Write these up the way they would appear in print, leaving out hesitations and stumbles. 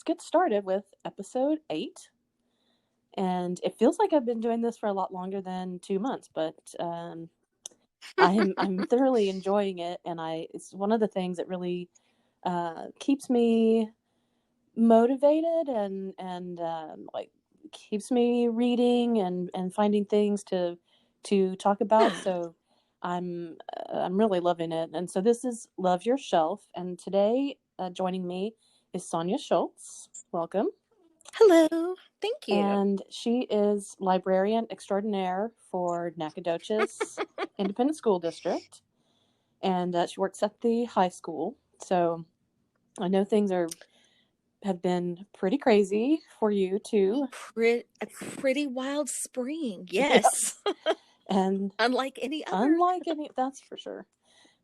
get started with episode 8. And it feels like I've been doing this for a lot longer than 2 months, but I'm thoroughly enjoying it, and it's one of the things that really keeps me motivated and like keeps me reading and finding things to talk about. So I'm really loving it. And so this is Love Your Shelf, and today joining me is Sonja Shultz. Welcome. Hello. Thank you. And she is librarian extraordinaire for Nacogdoches Independent School District, and she works at the high school. So I know things have been pretty crazy for you too. A pretty wild spring, yes. Yep. And unlike any other. That's for sure.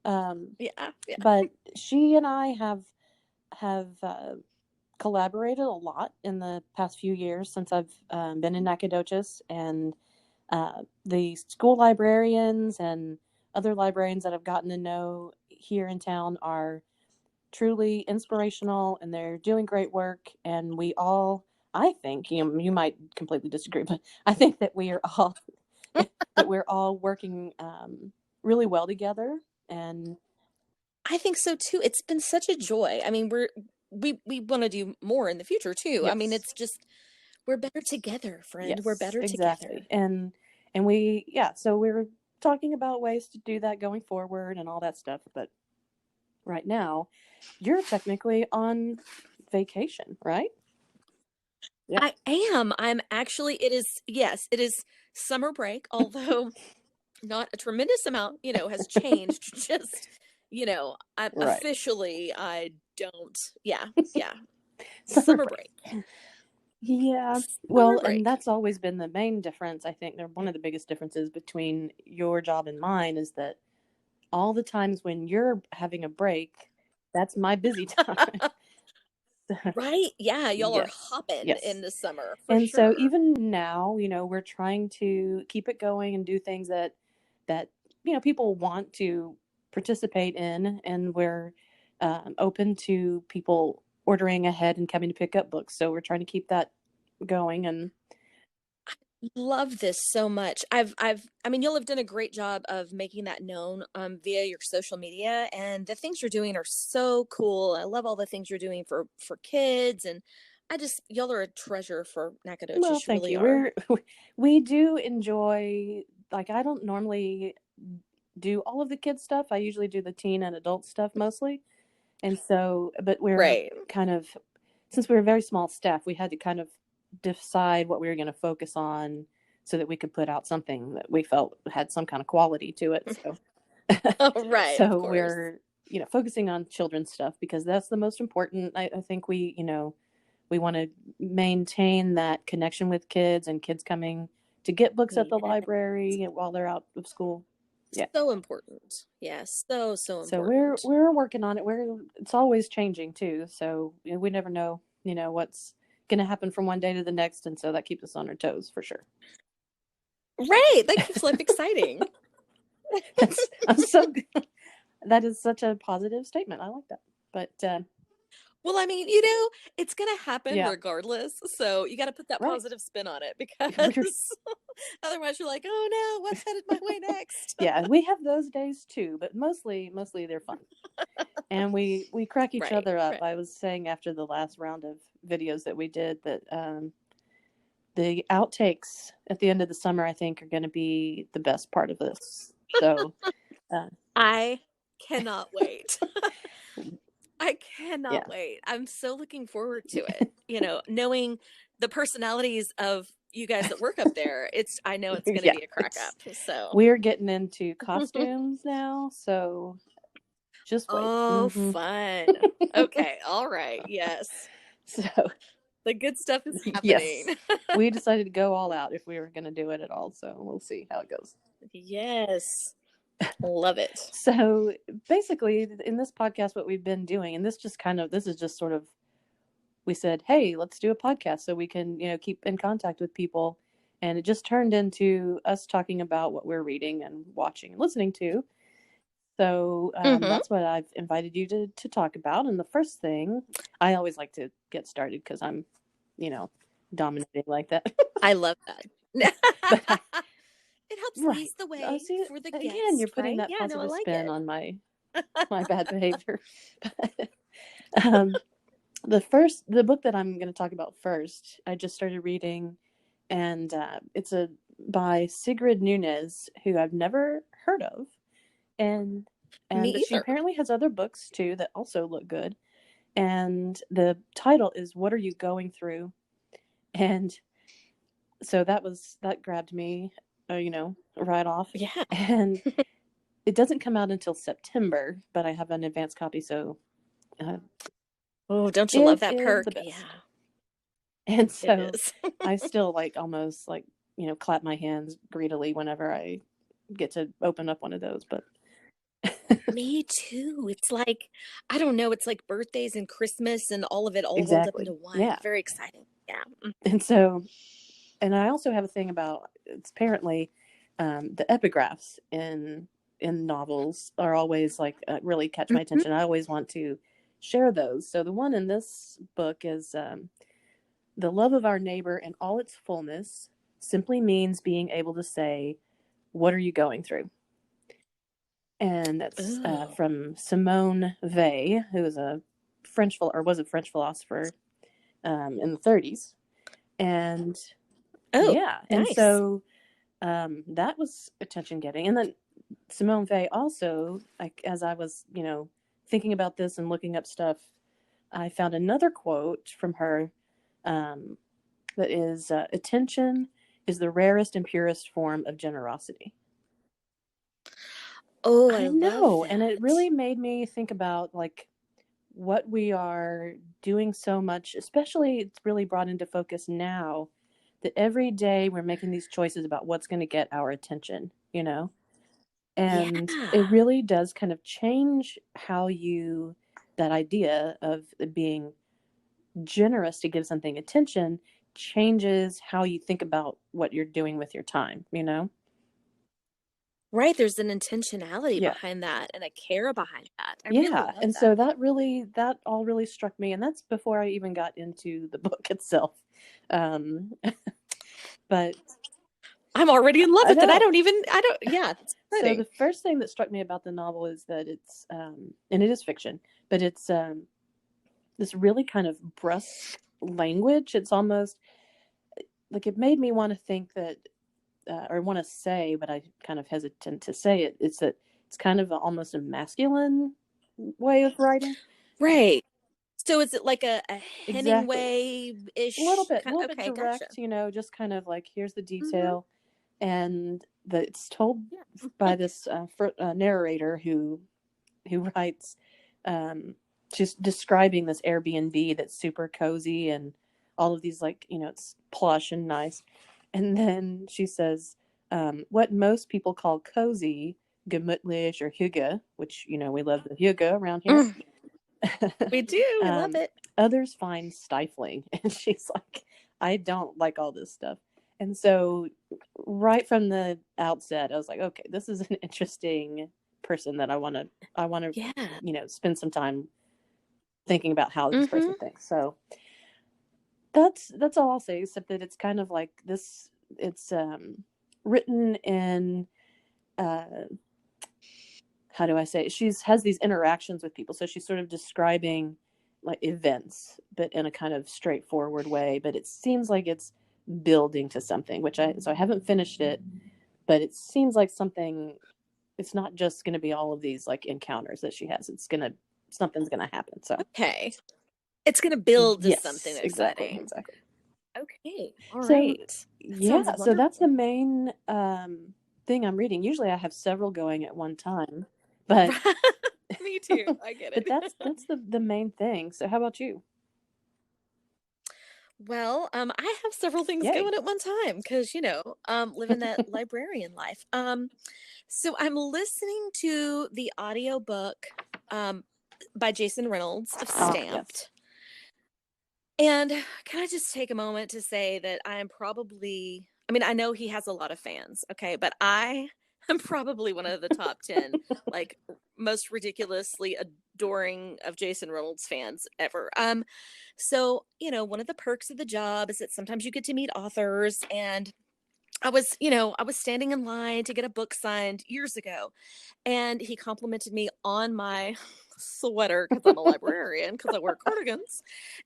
Yeah. But she and I have collaborated a lot in the past few years since I've been in Nacogdoches, and the school librarians and other librarians that I've gotten to know here in town are truly inspirational, and they're doing great work. And we all, I think, you might completely disagree, but I think that we're all working really well together. And I think so too. It's been such a joy. I mean, we want to do more in the future too. Yes. I mean, it's just, we're better together, friend. Yes, we're better exactly. together. And so we're talking about ways to do that going forward and all that stuff. But right now, you're technically on vacation, right? Yep. I am. I'm actually, it is summer break, although not a tremendous amount, has changed. Just, officially, I don't. Yeah. Summer break. Yeah. Well, and that's always been the main difference. I think one of the biggest differences between your job and mine is that all the times when you're having a break, that's my busy time. Right? Yeah, y'all are hopping in the summer. And so even now, we're trying to keep it going and do things that people want to participate in, and we're open to people ordering ahead and coming to pick up books. So we're trying to keep that going. And I love this so much. I mean, you'll have done a great job of making that known via your social media, and the things you're doing are so cool. I love all the things you're doing for kids, and y'all are a treasure for Nacogdoches. Well, thank you. We do enjoy, like, I don't normally do all of the kids stuff. I usually do the teen and adult stuff mostly. And so, but we're kind of, since we're a very small staff, we had to kind of decide what we were going to focus on so that we could put out something that we felt had some kind of quality to it. So, so we're, focusing on children's stuff because that's the most important. I think we want to maintain that connection with kids and kids coming to get books at the library while they're out of school. Yeah. So important. Yes. So important. So we're working on it. It's always changing too. So we never know, what's going to happen from one day to the next. And so that keeps us on our toes for sure. Right. That keeps life exciting. That is such a positive statement. I like that. But, well, I mean, it's going to happen regardless. So you got to put that positive spin on it, because otherwise you're like, oh no, what's headed my way next? Yeah, we have those days too, but mostly they're fun. And we crack each other up. I was saying after the last round of videos that we did that the outtakes at the end of the summer, I think, are going to be the best part of this. So I cannot wait. I cannot wait. I'm so looking forward to it. Knowing the personalities of you guys that work up there, I know it's going to be a crack up. So we're getting into costumes now. So just wait. Oh, fun. Okay. All right. Yes. So the good stuff is happening. Yes. We decided to go all out if we were going to do it at all. So we'll see how it goes. Yes. Love it. So basically in this podcast, what we've been doing, and this is just sort of, we said, hey, let's do a podcast so we can, keep in contact with people. And it just turned into us talking about what we're reading and watching and listening to. So Mm-hmm. that's what I've invited you to talk about. And the first thing, I always like to get started because I'm, dominating like that. I love that. But It helps right, ease the I way see. for the Again, you're guest, putting right? that Yeah, no, I positive like spin it. on my bad behavior. um, the book that I'm going to talk about first, I just started reading, and it's a by Sigrid Nunez, who I've never heard of, and Me but she either. apparently has other books too that also look good. And the title is "What Are You Going Through?" And so that grabbed me, right off. Yeah. And it doesn't come out until September, but I have an advance copy, so uh, Oh, don't you love it that is perk? the Yeah, best. And it so is. I still like almost like, clap my hands greedily whenever I get to open up one of those. But Me too. It's like, I don't know, it's like birthdays and Christmas and all of it all rolled up exactly. into one. Yeah. Very exciting. Yeah. And so, and I also have a thing about it's apparently the epigraphs in novels are always like really catch my Mhm. attention. I always want to share those. So the one in this book is the love of our neighbor in all its fullness simply means being able to say, "What are you going through?" And that's Oh. from Simone Weil, who is a was a French philosopher in the 30s. And Oh, yeah, and nice. so that was attention getting. And then Simone Weil also, like as I was, thinking about this and looking up stuff, I found another quote from her um, that is attention is the rarest and purest form of generosity. Oh, I I love know. And it that. really made me think about like what we are doing so much, especially it's really brought into focus now that every day we're making these choices about what's going to get our attention. Yeah. And it really does kind of change that idea of being generous to give something attention changes how you think about what you're doing with your time. Right, there's an intentionality Yeah. behind that and a care behind that. I really Yeah. love And that. so that all really struck me. And that's before I even got into the book itself. Um, but I'm already in love I with it. know. Yeah, it's So exciting. the first thing that struck me about the novel is that and it is fiction, but it's this really kind of brusque language. It's almost like it made me want to think that, or want to say, but I kind of hesitant to say it. It's that it's kind of almost a masculine way of writing. Right. So is it like a Exactly. Hemingway-ish A kind? little bit Okay, gotcha. direct, just kind of like here's the Mhm. detail, and that it's told Yeah. by this narrator who writes. Um, she's describing this Airbnb that's super cozy and all of these like it's plush and nice, and then she says, "What most people call cozy, gemütlich, or hygge, which we love the hygge around here." Mm, we do. We love um, it. Others find stifling. And she's like, I don't like all this stuff. And so, right from the outset, I was like, okay, this is an interesting person that I want to, Yeah. spend some time thinking about how this person Mhm. thinks. So that's all I'll say, except that it's kind of like this. It's written in uh, how do I say it? She's has these interactions with people, so she's sort of describing like events, but in a kind of straightforward way. But it seems like it's building to something, I haven't finished it, but it seems like something. It's not just going to be all of these like encounters that she has. Something's gonna happen. So Okay. It's gonna build to something yes, exactly, exciting. exactly. Okay. All So right. That sounds yeah, so that's the wonderful. main thing I'm reading. Usually I have several going at one time, but Me too. I get but it. that's the main thing. So how about you? Well, I have several things Yay. going at one time because, living that librarian life. So I'm listening to the audiobook um, by Jason Reynolds of Ah, yes. Stamped. And can I just take a moment to say that I mean, I know he has a lot of fans, okay, but I am probably one of the top 10, like, most ridiculously adoring of Jason Reynolds fans ever. So, one of the perks of the job is that sometimes you get to meet authors, and I was standing in line to get a book signed years ago, and he complimented me on my sweater because I'm a librarian, because I wear cardigans.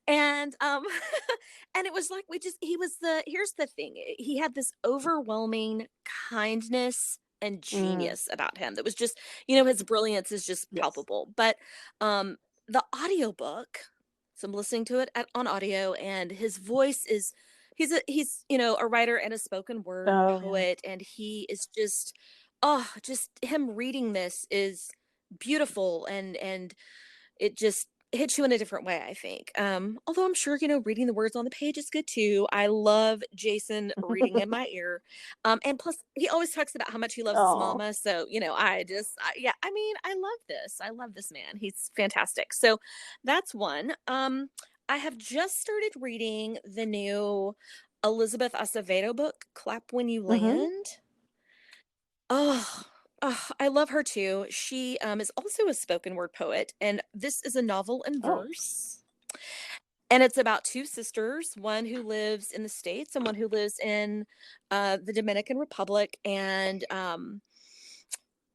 And and it was like here's the thing. He had this overwhelming kindness and Mm, genius about him that was just, his brilliance is just yes. palpable. But the audiobook, so I'm listening to it on audio, and his voice is he's a writer and a spoken word Oh, yeah. poet, and he is just him reading this is beautiful, and it just hits you in a different way, I think. Although I'm sure, reading the words on the page is good too. I love Jason reading in my ear. And plus he always talks about how much he loves his Oh. mama. So, yeah, I mean, I love this. I love this man. He's fantastic. So that's one. I have just started reading the new Elizabeth Acevedo book, Clap When You Mm-hmm. Land. Oh, I love her too. She is also a spoken word poet, and this is a novel in Oh. verse. And it's about two sisters, one who lives in the States and one who lives in the Dominican Republic. And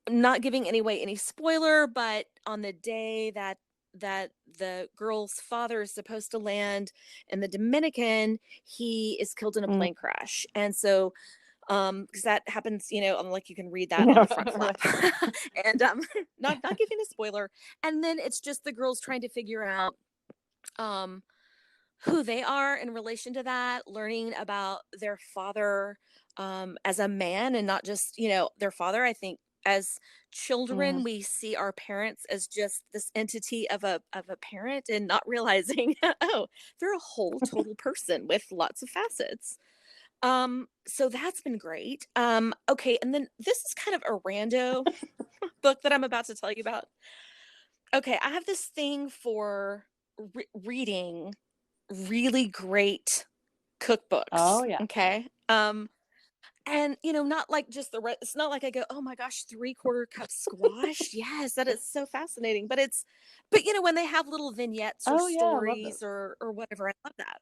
not giving any spoiler, but on the day that the girl's father is supposed to land in the Dominican, he is killed in a Mm. plane crash. And so because that happens, like you can read that on Yeah, the front flap. right. And not giving a spoiler. And then it's just the girls trying to figure out um who they are in relation to that, learning about their father as a man, and not just, their father. I think as children Mm. we see our parents as just this entity of a parent, and not realizing oh, they're a whole total person with lots of facets. So that's been great. Okay, and then this is kind of a rando book that I'm about to tell you about. Okay, I have this thing for reading really great Oh, cookbooks. yeah. Okay. And not like just it's not like I go, oh my gosh, 3/4 cup squash. Yes, that is so fascinating. But when they have little vignettes or Oh, yeah. I love stories those. or whatever, I love that.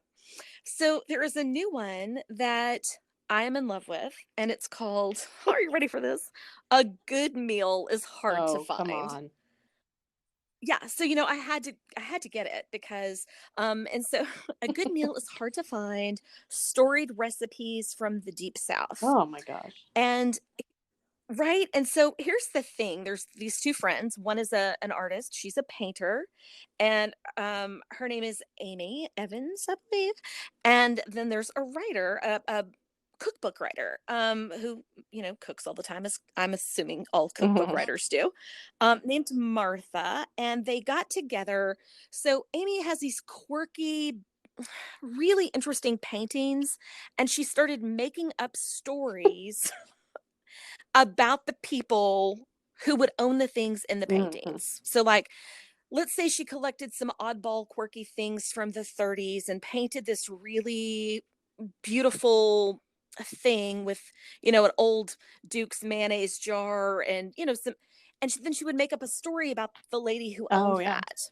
So there is a new one that I am in love with, and it's called, are you ready for this? A Good Meal is Hard to Oh, come Find. on. Yeah, so I had to get it because and so A Good Meal is Hard to Find, storied recipes from the deep south. Oh, my gosh. And right, and so here's the thing, there's these two friends, one is an artist, she's a painter, and her name is Amy Evans, I believe. And then there's a writer, a cookbook writer, who cooks all the time, as I'm assuming all cookbook Mhm. writers do, named Martha. And they got together. So Amy has these quirky, really interesting paintings, and she started making up stories about the people who would own the things in the Mhm. paintings. So, like, let's say she collected some oddball, quirky things from the 30s and painted this really beautiful thing with, an old Duke's mayonnaise jar, and, then she would make up a story about the lady who Oh, owned yeah. that.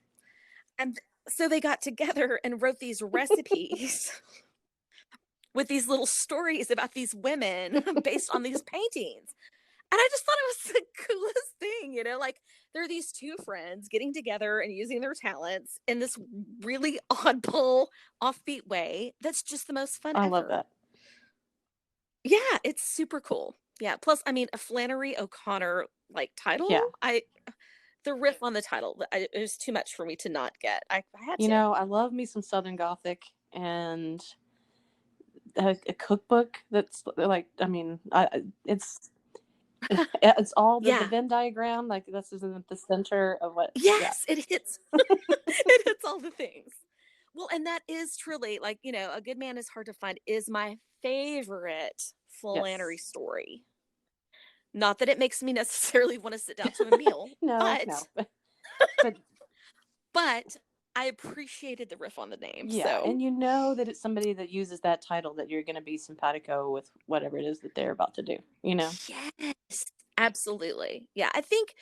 And so they got together and wrote these recipes with these little stories about these women based on these paintings. And I just thought it was the coolest thing, like, there are these two friends getting together and using their talents in this really oddball, offbeat way that's just the most fun I love ever. that. Yeah, it's super cool. Yeah, plus, I mean, a Flannery O'Connor, like, Yeah. title, the riff on the title, it was too much for me to not get. I had You to. know, I love me some Southern Gothic, and a cookbook that's like, I mean, it's all the Yeah. Venn diagram. Like, this is in the center of what, yeah. Yes, it hits. It hits all the things. Well, and that is truly, like, A Good Man is Hard to Find is my favorite Flannery Yes. story. Not that it makes me necessarily want to sit down to a meal, No, but no. But but I appreciated the riff on the name. yeah, So, and you know that it's somebody that uses that title that you're going to be simpatico with whatever it is that they're about to do, you know? yes, Absolutely. Yeah, I think,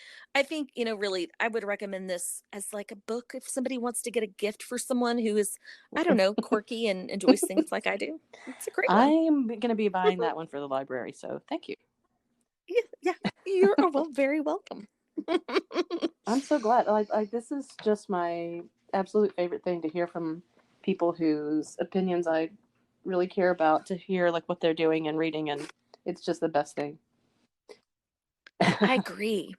really I would recommend this as like a book if somebody wants to get a gift for someone who is, I don't know, quirky and enjoys things like I do. It's a great one. I'm going to be buying that one for the library, so thank you. Yeah, yeah. You're very welcome. I'm so glad. This is just my absolute favorite thing to hear from people whose opinions I really care about, to hear like what they're doing and reading, and it's just the best thing. I agree.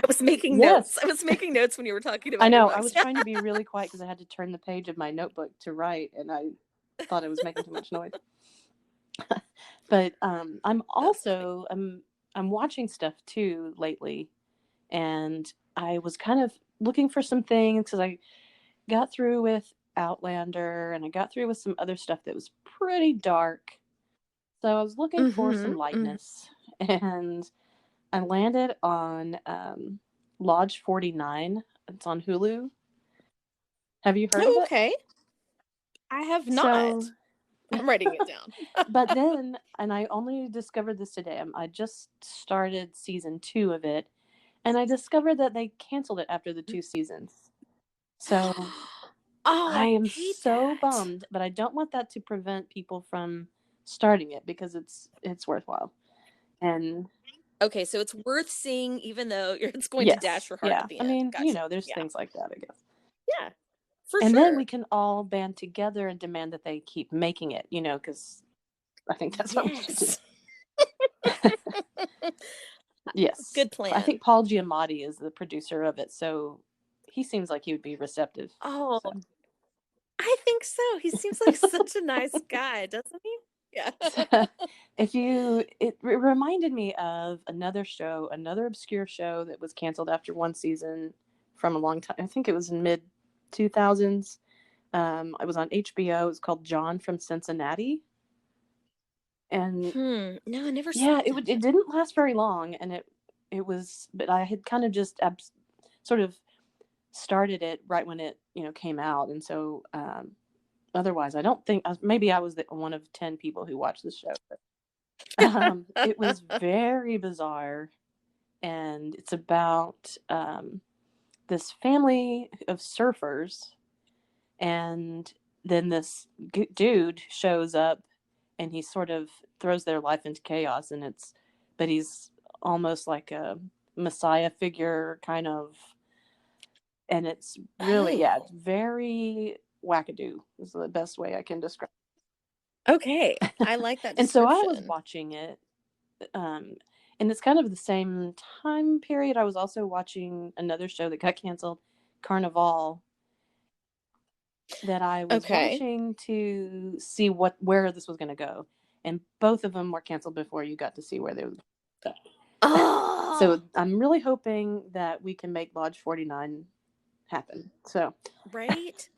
I was making notes. Yes. I was making notes when you were talking I about your know. I books. was trying to be really quiet because I had to turn the page of my notebook to write, and I thought I was making too much noise. But I'm That's funny. also I'm watching stuff too lately, and I was kind of looking for some things because I got through with Outlander and I got through with some other stuff that was pretty dark. So I was looking for some Mm-hmm. lightness, and I landed on Lodge 49. It's on Hulu. Have you heard of Oh, it? okay. I have So, not. I'm writing it down. but then, and I only discovered this today. I just started season 2 of it, and I discovered that they canceled it after the 2 seasons. So Oh, I I am hate so that. bummed, but I don't want that to prevent people from starting it because it's worthwhile. And Okay, so it's worth seeing even though it's going to dash yes, your heart yeah. at the I end. mean, Gotcha. there's Yeah. things like that, I guess. Yeah. For And then we sure. can all band together and demand that they keep making it, because I think that's what we should do. Yes. Yes. Good I plan. think Paul Giamatti is the producer of it, so he seems like he would be receptive. Oh, So, I think so. He seems like such a nice guy, doesn't he? Yeah. so it reminded me of another show, another obscure show that was canceled after one season from a long time. I think it was in mid 2000s. It was on HBO. It was called John from Cincinnati, and No, I never saw yeah, that it one. didn't last very long, and it was, but I had kind of just sort of started it right when it came out, and so otherwise I don't think maybe I was one of 10 people who watched the show. But, it was very bizarre, and it's about this family of surfers, and then this dude shows up, and he sort of throws their life into chaos, and but he's almost like a messiah figure kind of, and it's really, yeah, it's Oh, very wackadoo is the best way I can describe okay. it. I like that And so I was description. watching it, um, and it's kind of the same time period. I was also watching another show that got canceled, Carnival, that I was Okay. watching to see where this was going to go, and both of them were canceled before you got to see where they were. Oh, So I'm really hoping that we can make Lodge 49 happen. So right?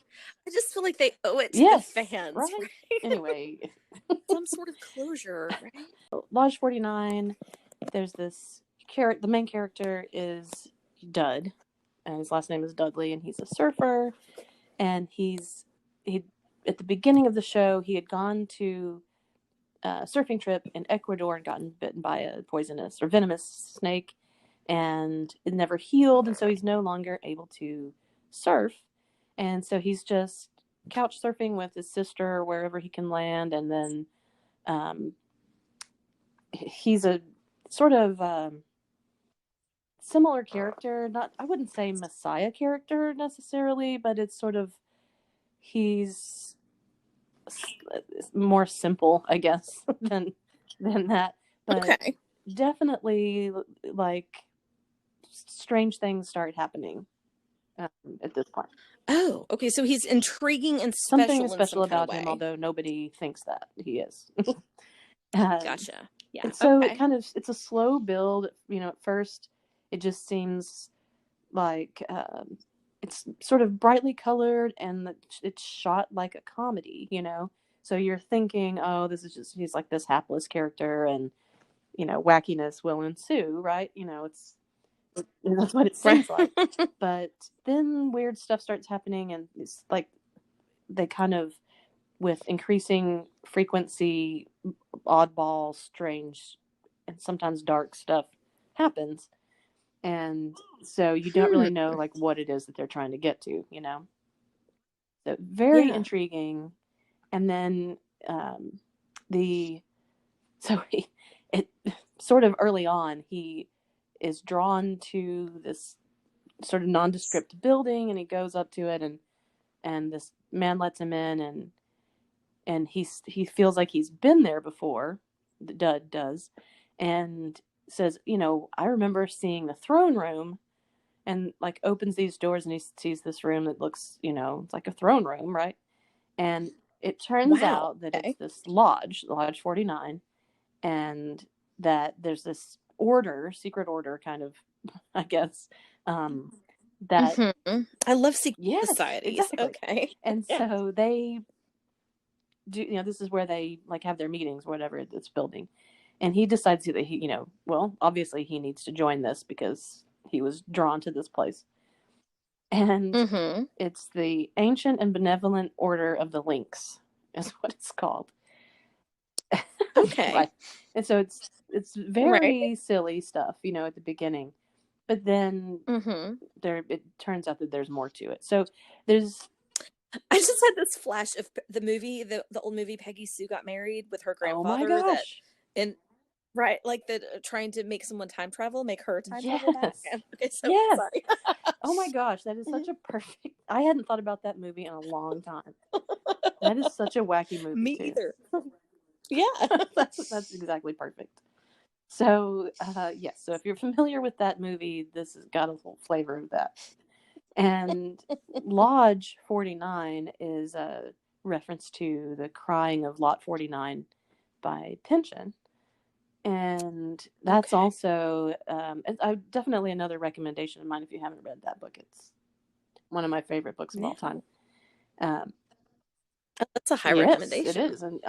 I just feel like they owe it to the yes, fans, right. right? Anyway, Some sort of closure, right? Lodge 49. There's this character. The main character is Dud, and his last name is Dudley, and he's a surfer. And he at the beginning of the show he had gone to a surfing trip in Ecuador and gotten bitten by a poisonous or venomous snake, and it never healed, and so he's no longer able to surf, and so he's just couch surfing with his sister wherever he can land, and then um, he's a sort of similar character. Not, I wouldn't say messiah character necessarily, but it's sort of, he's more simple, I guess, than that. But Okay. definitely, like, strange things start happening at this point. Oh, okay. So he's intriguing and Something is special in some special kind of about him, way. although nobody thinks that he is. um, Gotcha. Yeah. and so Okay. it's a slow build. At first, it just seems like it's sort of brightly colored, and it's shot like a comedy. So you're thinking, oh, this is just, he's like this hapless character, and wackiness will ensue, right? That's what it Right. seems like. But then weird stuff starts happening, and it's like they kind of, with increasing frequency, oddball, strange, and sometimes dark stuff happens. And so you don't really know like what it is that they're trying to get to, you know? So very intriguing. And then it sort of early on, he is drawn to this sort of nondescript building, and he goes up to it, and this man lets him in, and he feels like he's been there before. The Dud does, and says, you know, I remember seeing the throne room, and like opens these doors, and he sees this room that looks, you know, it's like a throne room, right? And it turns out that it's this lodge 49, and that there's this secret order kind of, I guess, that I love secret societies. Exactly. Okay. And so they do, you know, this is where they like have their meetings, whatever, this building. And he decides that he, you know, well, obviously he needs to join this because he was drawn to this place. And it's the Ancient and Benevolent Order of the Lynx is what it's called. Okay. Right. And so it's very silly stuff, you know, at the beginning. But then it turns out that there's more to it. So I just had this flash of the movie, the old movie Peggy Sue Got Married with her grandfather. Oh my gosh. Right, like trying to make someone time travel, make her time travel back. Okay, so sorry. Oh my gosh, that is such a perfect. I hadn't thought about that movie in a long time. That is such a wacky movie. Me either. Yeah, that's exactly perfect. So yes, so if you're familiar with that movie, this has got a whole flavor of that. And Lodge 49 is a reference to the crying of Lot 49 by Pynchon. And that's also definitely another recommendation of mine if you haven't read that book. It's one of my favorite books of all time. That's a high recommendation. It is. And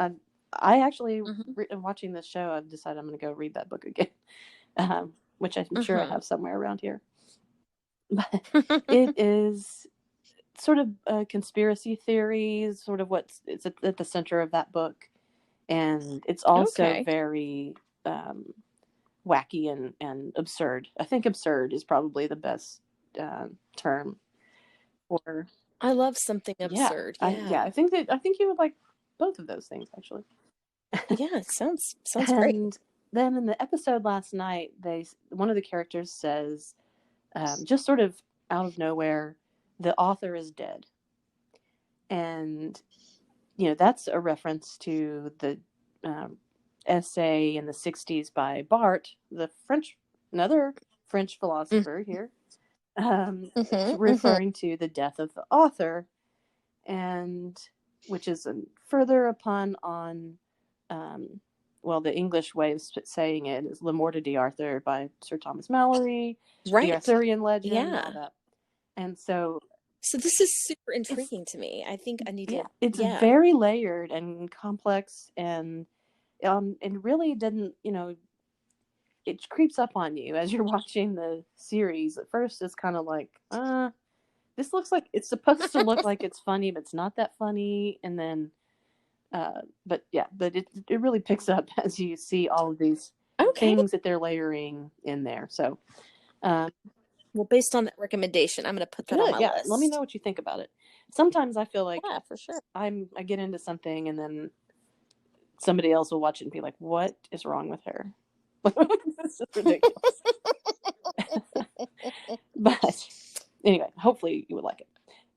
I actually, watching this show, I've decided I'm going to go read that book again, which I'm sure I have somewhere around here. But it is sort of conspiracy theories, sort of it's at the center of that book. And it's also very wacky and absurd. I think absurd is probably the best term for. I love something absurd. I think you would like both of those things, actually. Yeah, it sounds great. And then in the episode last night, one of the characters says, just sort of out of nowhere, the author is dead. And, you know, that's a reference to the essay in the 60s by Barthes, another French philosopher here, referring to the death of the author, and which is a further a pun on, the English way of saying it is Le Morte d'Arthur by Sir Thomas Malory, the Arthurian legend, and all that. And so this is super intriguing to me. I think I need to. It's very layered and complex, and really didn't, you know, it creeps up on you as you're watching the series. At first, it's kind of like, this looks like it's supposed to look like it's funny, but it's not that funny. And then, but it really picks up as you see all of these things that they're layering in there. So, well, based on that recommendation, I'm going to put that on my list. Let me know what you think about it. Sometimes I feel like, for sure, I get into something and then somebody else will watch it and be like, "What is wrong with her?" This is ridiculous. But anyway, hopefully you would like it.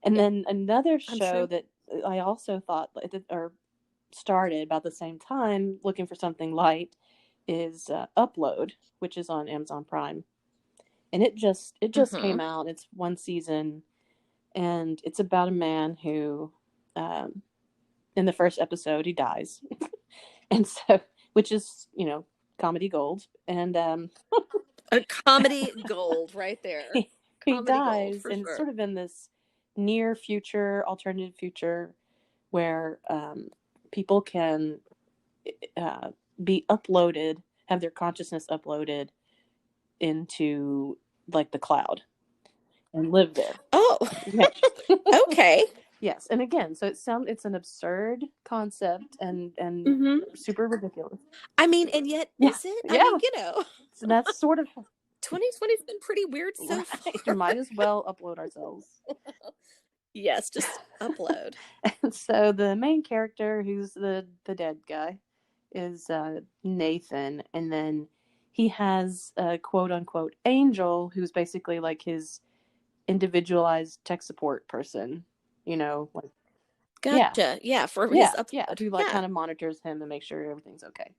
And then another show that I also thought started about the same time, looking for something light, is Upload, which is on Amazon Prime. And it just came out. It's one season, and it's about a man who, in the first episode, he dies, and so, which is, you know, comedy gold, and a comedy gold right there. He dies, and it's sort of in this near future, alternative future, where people can be uploaded, have their consciousness uploaded into like the cloud and live there. Oh, okay. Yes, and again, so it's an absurd concept and super ridiculous. I mean, and yet is it? I mean, you know, so that's sort of 2020's been pretty weird so far. Might as well upload ourselves. Yes, just upload. And so the main character, who's the dead guy, is Nathan, and then he has a quote unquote angel who's basically like his individualized tech support person, like Gotcha. Yeah, for his yeah, upload. who like Yeah. kind of monitors him and makes sure everything's okay.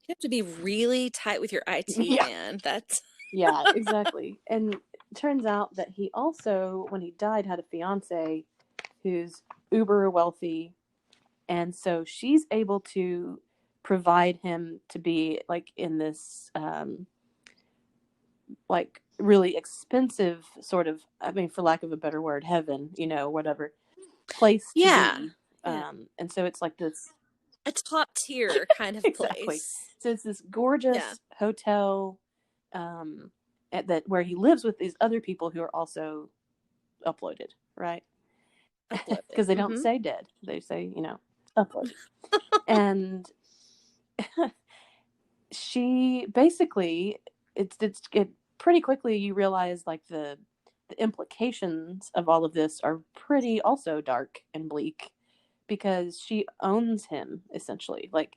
You have to be really tight with your IT, Yeah, man. That's yeah, exactly. And it turns out that he also, when he died, had a fiance who's uber wealthy, and so she's able to provide him to be like in this like really expensive sort of, I mean, for lack of a better word, heaven, whatever place to yeah. be. Yeah. And so it's like this A top tier kind of exactly. place. So it's this Yeah. gorgeous hotel that where he lives with these other people who are also uploaded, right? Uploaded. Because they don't Mm-hmm. say dead; they say uploaded. And she basically, it pretty quickly you realize like the implications of all of this are pretty also dark and bleak, because she owns him essentially. Like,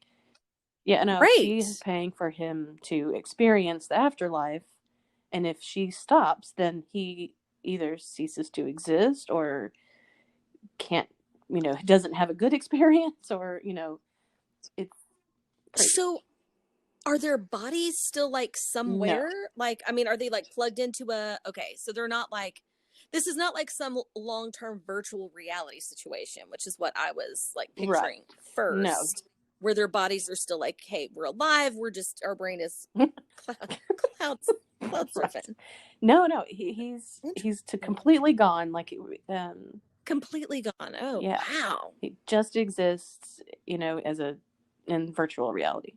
yeah, no, Right. she's paying for him to experience the afterlife, and if she stops, then he either ceases to exist or can't, doesn't have a good experience, or it's crazy. So are their bodies still like No, somewhere? Like, I mean, are they like plugged into okay, so they're not like, this is not like some long term virtual reality situation, which is what I was like right? picturing No, first, where their bodies are still like, hey, we're alive. We're just, our brain is cloud, clouds, cloud right? surfing. No. He's completely gone. Like, Completely gone. Oh, yeah, wow. he just exists, as a in virtual reality.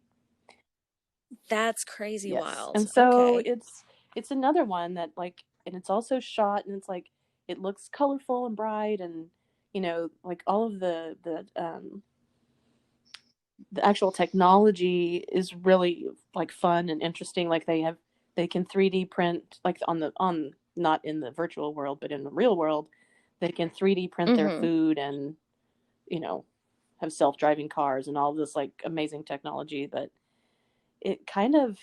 That's crazy Yes. wild. And so Okay. it's another one that like, and it's also shot, and it's like it looks colorful and bright, and like all of the actual technology is really like fun and interesting. Like they can 3D print, like on not in the virtual world but in the real world, they can 3D print their Mm-hmm. food, and you know have self-driving cars and all this like amazing technology. But it kind of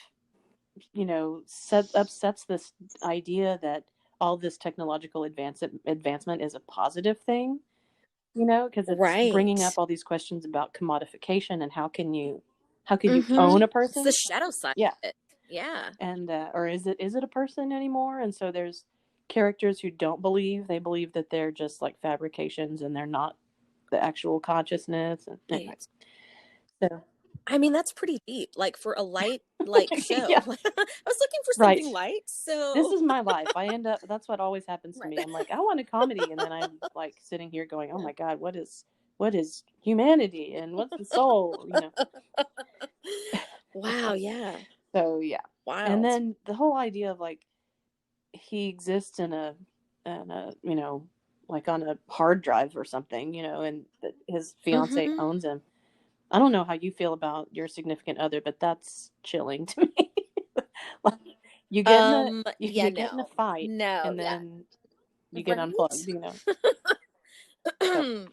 upsets this idea that all this technological advancement is a positive thing, because it's bringing up Right. all these questions about commodification and how can you Mm-hmm. own a It's the person. shadow side Yeah. of it. Yeah. And or is it a person anymore? And so there's characters who don't believe, they believe that they're just like fabrications and they're not the actual consciousness. And anyway, Right. so I mean, that's pretty deep. Like for a light show. yeah, I was looking for right. something light, This so is my life. That's what always happens to right. me. I'm like, I want a comedy, and then I'm like sitting here going, oh my god, what is humanity and what's the soul? Wow, yeah. So yeah. And Wild. then the whole idea of like he exists in a like on a hard drive or something, and that his fiance Mm-hmm. owns him. I don't know how you feel about your significant other, but that's chilling to me. Like, you get in a you, Yeah, you get in a no. fight, No, and yeah. then you get Right? unplugged. So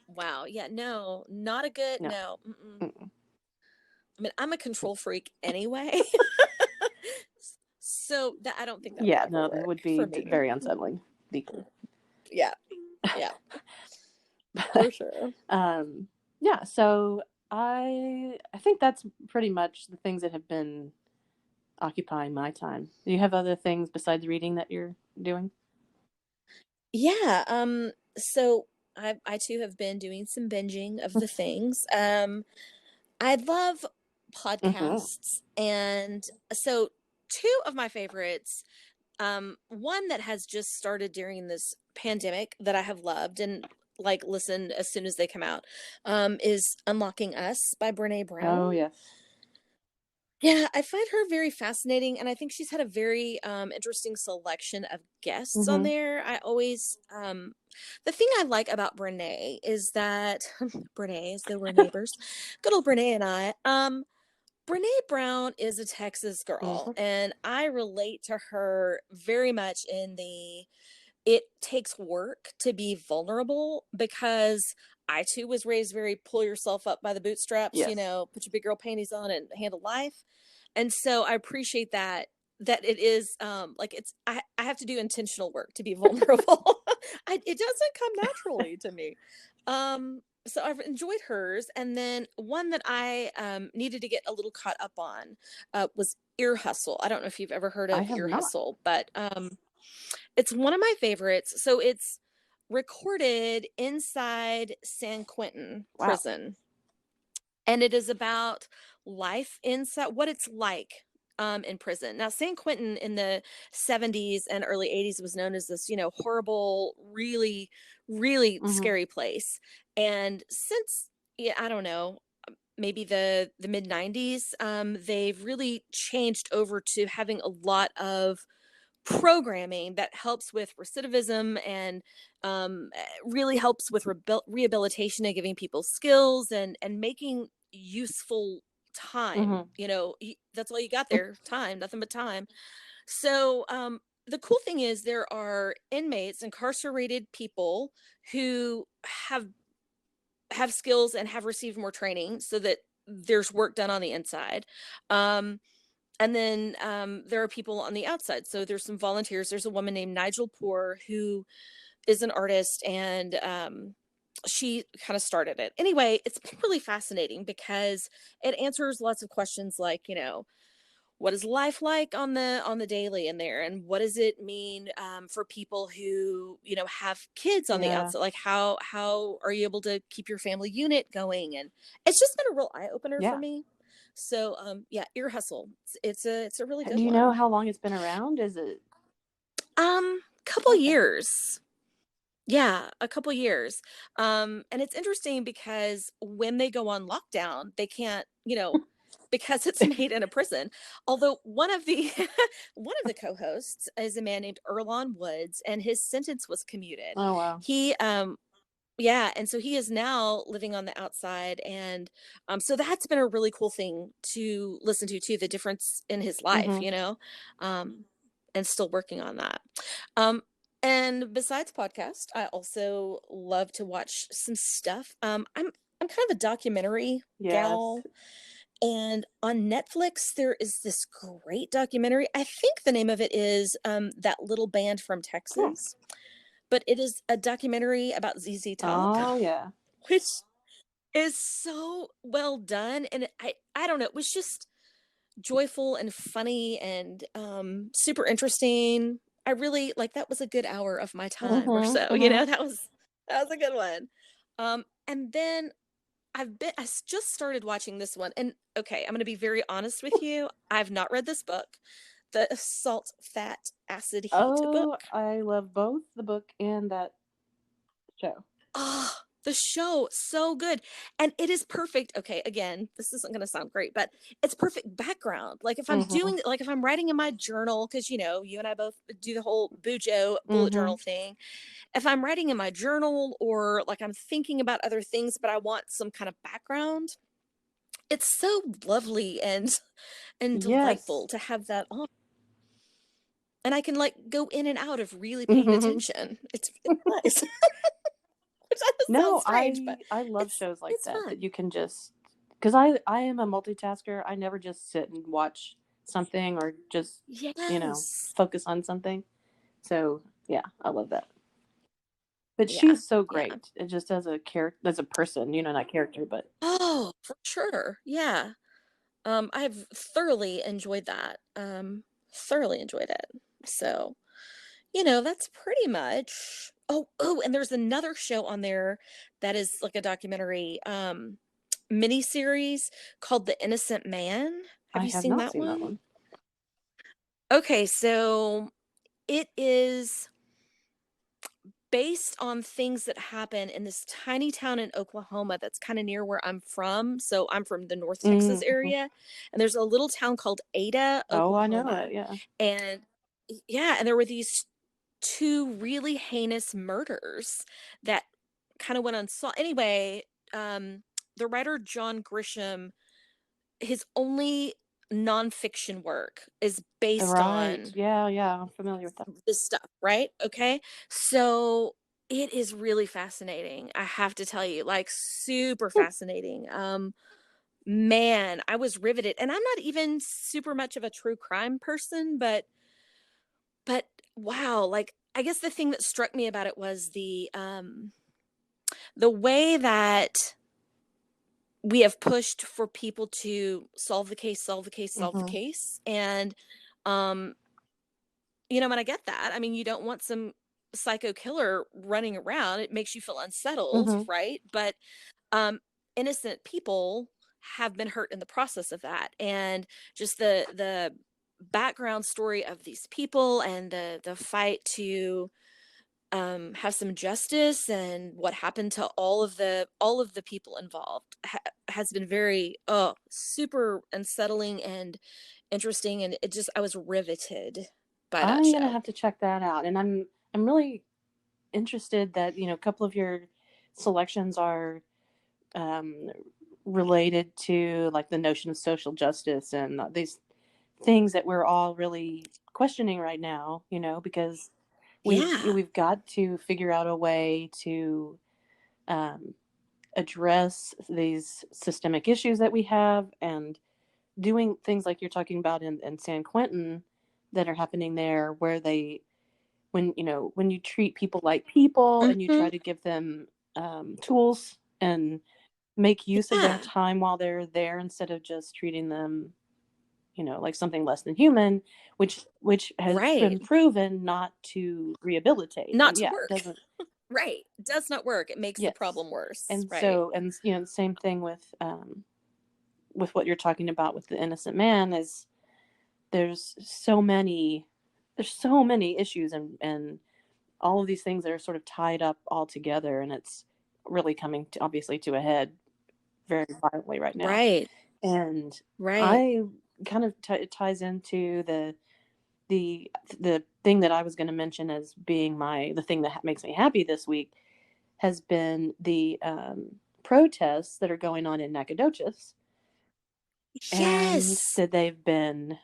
Wow. Yeah, no. Not a good no. no. Mm-mm. Mm-mm. I mean, I'm a control freak anyway. So that I don't think that would Yeah, ever no, that work would be for me. very unsettling. Deeply. Yeah. Yeah, for sure. um, yeah. So I think that's pretty much the things that have been occupying my time. Do you have other things besides reading that you're doing? Yeah, so I too have been doing some binging of the things. I love Mm-hmm. podcasts, and so two of my favorites, one that has just started during this pandemic that I have loved and like listened as soon as they come out, is Unlocking Us by Brene Brown. Oh yes. Yeah, I find her very fascinating, and I think she's had a very interesting selection of guests on Mm-hmm. there. I always the thing I like about Brene is that Brene, as though we're neighbors, good old Brene and I. Brene Brown is a Texas girl, and I relate to her very much in it takes work to be vulnerable, because I too was raised very pull yourself up by the bootstraps, Yes. put your big girl panties on and handle life. And so I appreciate that it is like I have to do intentional work to be vulnerable. It doesn't come naturally to me. So I've enjoyed hers, and then one that I needed to get a little caught up on was Ear Hustle. I don't know if you've ever heard I of have Ear not. Hustle, but it's one of my favorites. So it's recorded inside San Quentin Wow. prison, and it is about life inside, what it's like in prison. Now, San Quentin in the 70s and early 80s was known as this, horrible, really, really scary place. And since, yeah, I don't know, maybe the mid 90s, they've really changed over to having a lot of programming that helps with recidivism and really helps with rehabilitation and giving people skills and making useful time. That's all you got there, time, nothing but time. So the cool thing is there are inmates, incarcerated people who have skills and have received more training so that there's work done on the inside. And then there are people on the outside. So there's some volunteers. There's a woman named Nigel Poor who is an artist, and she kind of started it. Anyway, it's been really fascinating because it answers lots of questions like, what is life like on the daily in there, and what does it mean for people who have kids on the Yeah. outside, like how are you able to keep your family unit going? And it's just been a real eye-opener for Yeah. me. So yeah, Ear Hustle, it's a really good Do you know one. how long it's been around? Is it Couple okay? years. Yeah, a couple years. And it's interesting because when they go on lockdown, they can't, because it's made in a prison. Although one of the one of the co-hosts is a man named Earlonne Woods, and his sentence was commuted. Oh wow. He Yeah, and so he is now living on the outside, and so that's been a really cool thing to listen to too, the difference in his life, and still working on that. Um, and besides podcast, I also love to watch some stuff. I'm kind of a documentary Yes. gal, and on Netflix there is this great documentary. I think the name of it is That Little Band from Hmm. Texas, but it is a documentary about ZZ Top, Oh yeah. which is so well done. And I don't know, it was just joyful and funny and super interesting. I really like, that was a good hour of my time or so. That was a good one. And then just started watching this one. And okay, I'm going to be very honest with you. I've not read this book, the Salt, Fat, Acid, Heat Oh, book. I love both the book and that show. Oh, the show, so good. And it is perfect. Okay, again, this isn't going to sound great, but it's perfect background. Like if I'm writing in my journal, because you and I both do the whole Bujo bullet journal thing. If I'm writing in my journal, or like I'm thinking about other things, but I want some kind of background, it's so lovely and delightful Yes. to have that on. And I can like go in and out of really paying attention. It's nice. Which sounds No, strange, but I love shows like it's that fun. you can just, because I am a multitasker. I never just sit and watch something or just Yes. focus on something. So yeah, I love that. But Yeah. she's so Yeah. great. It just as a character, as a person, not character, but Oh, for sure. Yeah. I've thoroughly enjoyed that. Thoroughly enjoyed it. So, that's pretty much. Oh, and there's another show on there that is like a documentary miniseries called The Innocent Man. Have I you have seen not that seen that one? one. Okay, so it is based on things that happen in this tiny town in Oklahoma that's kind of near where I'm from. So I'm from the North Texas Mm-hmm. area, and there's a little town called Ada, Oh, I know Oklahoma. it. Yeah. And yeah, and there were these two really heinous murders that kind of went unsolved. Anyway, the writer John Grisham his only nonfiction work is based Right. on Yeah, yeah, I'm familiar with that. this stuff, right? Okay. So it is really fascinating. I have to tell you, like super fascinating. Man, I was riveted. And I'm not even super much of a true crime person, but wow, like I guess the thing that struck me about it was the way that we have pushed for people to solve the case, solve the case, solve the Mhm. case. And um and I get that. I mean, you don't want some psycho killer running around. It makes you feel unsettled, Mhm. right? But um innocent people have been hurt in the process of that. And just the background story of these people and the fight to have some justice and what happened to all of the people involved has been very super unsettling and interesting, and it just I was riveted by that I'm gonna show. have to check that out, and I'm really interested that, a couple of your selections are, um, related to, like, the notion of social justice and these things that we're all really questioning right now, because Yeah. we've got to figure out a way to, um, address these systemic issues that we have, and doing things like you're talking about in San Quentin that are happening there, where when you treat people like people and you Mhm. try to give them, tools and make use of their Yeah. time while they're there, instead of just treating them, like something less than human, which has Right. been proven not to rehabilitate. Not And to yeah, it work. doesn't. Right. Does not work. It makes the Yes. problem worse. And Right. so, and the same thing with what you're talking about with the innocent man, is there's so many there's so many issues, and all of these things that are sort of tied up all together, and it's really coming to, obviously, to a head very violently right now. Right. And Right. I kind of it ties into the the thing that I was going to mention as being the thing that makes me happy this week, has been the, protests that are going on in Nacogdoches, and Yes. that they've been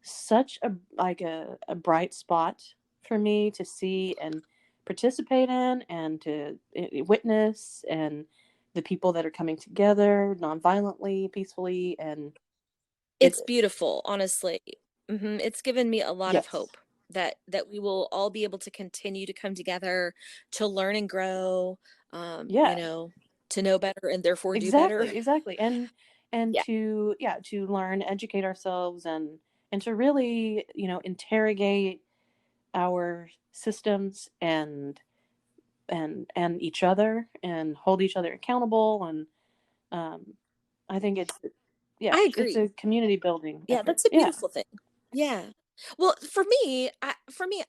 such a bright spot for me to see and participate in, and to witness, and the people that are coming together nonviolently, peacefully, and it It's beautiful, honestly. It's given me a lot of yes, hope that we will all be able to continue to come together to learn and grow, yeah, to know better and therefore do better. exactly, exactly, and Yeah. to, yeah, to learn, educate ourselves, and to really, interrogate our systems, and each other, and hold each other accountable, and, um, I think yeah, I it's agree. a community building Yeah, effort. that's a Yeah. beautiful thing. Yeah. Well, for me, I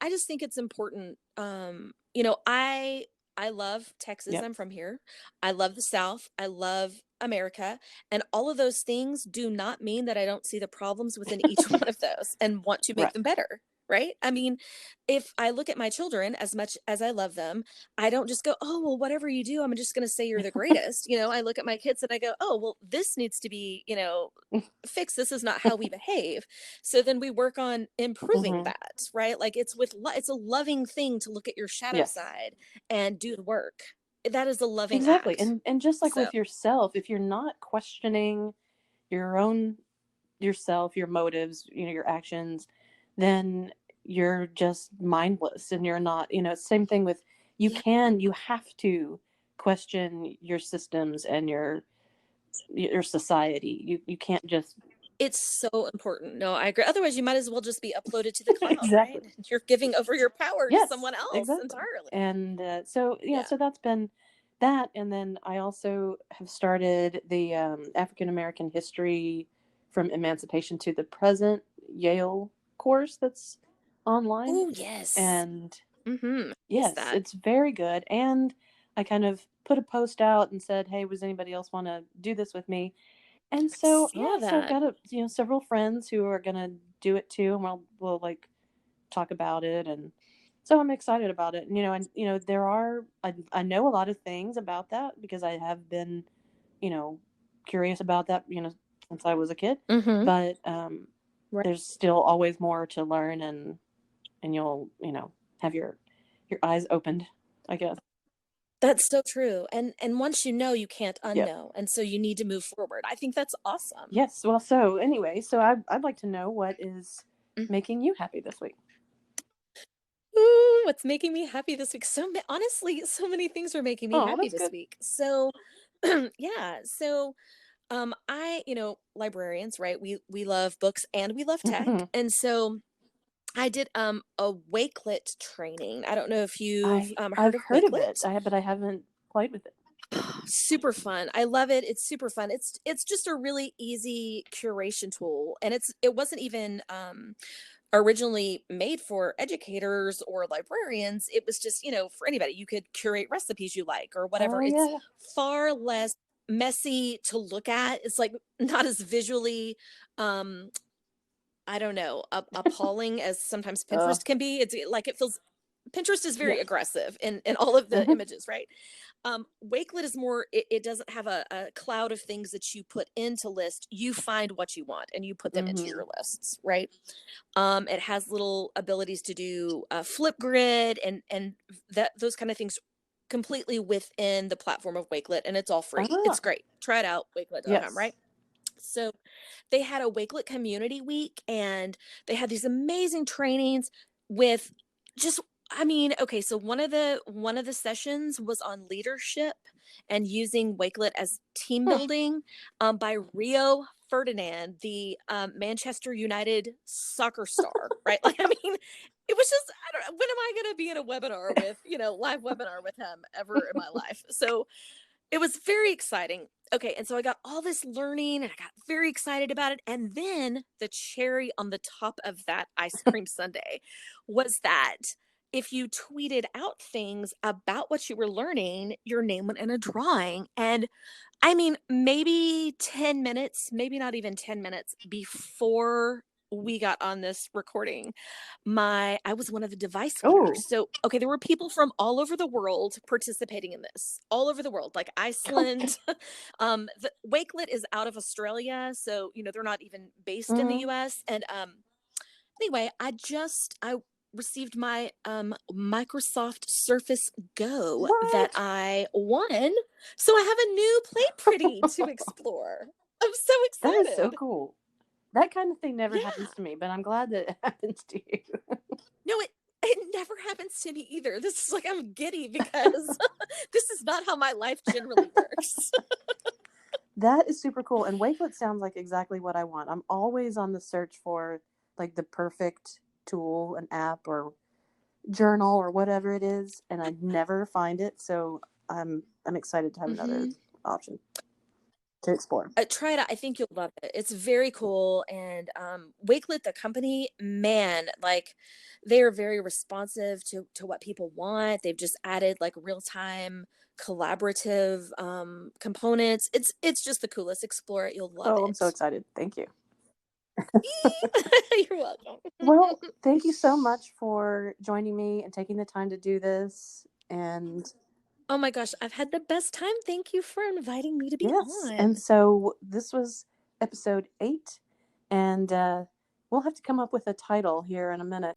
just think it's important. I love Texas. Yep. I'm from here. I love the South. I love America. And all of those things do not mean that I don't see the problems within each one of those and want to make Right. them better. Right. I mean, if I look at my children, as much as I love them, I don't just go, oh, well, whatever you do, I'm just going to say you're the greatest. I look at my kids and I go, oh, well, this needs to be, fixed. This is not how we behave. So then we work on improving Hmm. that, right? Like it's a loving thing to look at your shadow Yes. side and do the work. That is a loving Exactly. act. And just like So with yourself, if you're not questioning your own yourself, your motives, your actions, then you're just mindless, and you're not, same thing with, yeah, you have to question your systems and your society. You can't just it's so important. No, I agree. Otherwise, you might as well just be uploaded to the cloud, right? exactly. You're giving over your power to Yes, someone else exactly. entirely. And so, Yeah. so that's been that. And then I also have started the, African American history from emancipation to the present Yale course that's online. Oh, yes. And Is yes, that? it's very good. And I kind of put a post out and said, "Hey, does anybody else want to do this with me?" And I so, saw yeah, so I've that. got several friends who are gonna do it too, and we'll like talk about it. And so I'm excited about it. And I know a lot of things about that, because I have been, you know curious about that, since I was a kid, Mm-hmm. but Right. there's still always more to learn, and you'll have your eyes opened, I guess. That's so true. And once you know, you can't Yep. unknow. And so you need to move forward. I think that's awesome. Yes. Well, so anyway, so I'd like to know what is Mm. making you happy this week. Ooh, what's making me happy this week? Honestly, so many things are making me Oh, happy that's this good. week. So yeah. So librarians, right? We love books and we love tech. And so I did a Wakelet training. I don't know if you've I've heard of heard of it. Wakelet. But I haven't played with it. Super fun. I love it. It's super fun. It's just a really easy curation tool, and it wasn't even originally made for educators or librarians. It was just, for anybody. You could curate recipes you like or whatever. Oh It's yeah. far less messy to look at. It's like not as visually I don't know, appalling as sometimes Uh, Pinterest can be. It's like it feels Pinterest is very yes. aggressive in all of the Mm-hmm. images, right? Wakelet is more, it doesn't have a cloud of things that you put into list. You find what you want and you put them into Mm-hmm. your lists, right? It has little abilities to do flip grid and those kind of things completely within the platform of Wakelet, and it's all free. Ah, It's great. Try it out, wakelet.com, yes. right? So they had a Wakelet community week and they had these amazing trainings with just okay, so one of the sessions was on leadership and using Wakelet as team Hmm. building by Rio Ferdinand, the Manchester United soccer star, right? Like, it was just, I don't know, when am I going to be in a webinar with, live webinar with him ever in my life? So it was very exciting. Okay, and so I got all this learning and I got very excited about it. And then the cherry on the top of that ice cream sundae was that if you tweeted out things about what you were learning, your name went in a drawing. And maybe 10 minutes, maybe not even 10 minutes before we got on this recording, I was one of the device Oh. winners. So, okay, there were people from all over the world participating in this, all over the world, like Iceland. The Wakelet is out of Australia, so they're not even based in the Mm-hmm. US. And anyway, I received my Microsoft Surface Go that What? I won. So I have a new Play Pretty to explore. I'm so That is so excited. cool. That kind of thing never Yeah. happens to me, but I'm glad that it happens to you. No, it never happens to me either. This is like I'm giddy because this is not how my life generally works. That is super cool. And Wakelet sounds like exactly what I want. I'm always on the search for like the perfect tool, an app or journal or whatever it is, and I never find it. So I'm excited to have another Hmm. option to explore. Try it out. I think you'll love it. It's very cool. And Wakelet, the company, man, like they are very responsive to what people want. They've just added like real time collaborative components. It's just the coolest. Explore it. You'll love Oh, I'm so it. excited. Thank you. You're welcome. Well, thank you so much for joining me and taking the time to do this. And Oh my gosh, I've had the best time. Thank you for inviting me to be yes, and on. so this was episode 8, and we'll have to come up with a title here in a minute.